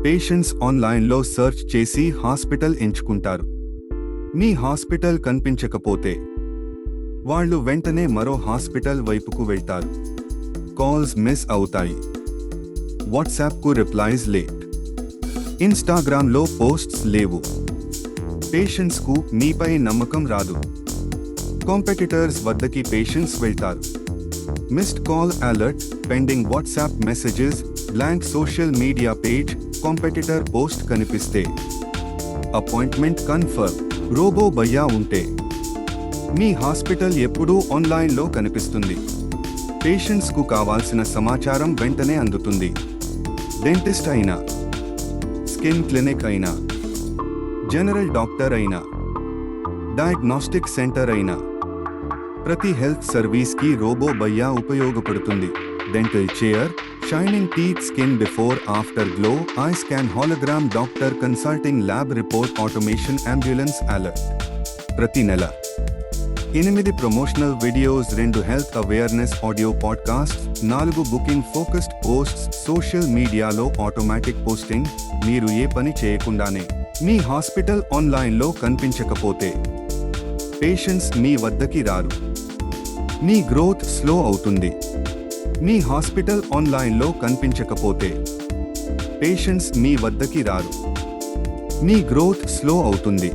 Patients ఆన్లైన్లో search చేసి hospital ఎంచుకుంటారు. మీ హాస్పిటల్ కనిపించకపోతే వాళ్ళు వెంటనే మరో హాస్పిటల్ వైపుకు వెళ్తారు. కాల్స్ మిస్ అవుతాయి. వాట్సాప్కు రిప్లైస్ లేట్. ఇన్స్టాగ్రామ్లో పోస్ట్స్ లేవు. పేషెంట్స్కు మీపై నమ్మకం రాదు. కాంపిటీటర్స్ వద్దకి పేషెంట్స్ వెళ్తారు. Missed call alert, pending WhatsApp messages, blank social media page, competitor post కనిపిస్తే అపాయింట్మెంట్ కన్ఫర్మ్. రోబో భయ్యా ఉంటే మీ హాస్పిటల్ ఎప్పుడూ ఆన్లైన్లో కనిపిస్తుంది. పేషెంట్స్కు కావాల్సిన సమాచారం వెంటనే అందుతుంది. డెంటిస్ట్ అయినా, స్కిన్ క్లినిక్ అయినా, జనరల్ డాక్టర్ అయినా, డయాగ్నోస్టిక్ సెంటర్ అయినా, ప్రతి హెల్త్ సర్వీస్కి రోబో భయ్యా ఉపయోగపడుతుంది. Dental chair, shining teeth, skin before after glow, I scan, hologram, doctor consulting, lab report, automation, ambulance alert. ప్రతి నెల 8 promotional videos, 2 health awareness audio podcast, 4 booking focused posts, social మీడియాలో automatic posting. మీరు ఏ పని చేయకుండానే మీ hospital ఆన్లైన్లో కనిపించకపోతే patients మీ వద్దకి రారు. మీ గ్రోత్ స్లో అవుతుంది. మీ హాస్పిటల్ ఆన్లైన్లో కనిపించకపోతే పేషెంట్స్ మీ వద్దకి రారు. మీ గ్రోత్ స్లో అవుతుంది.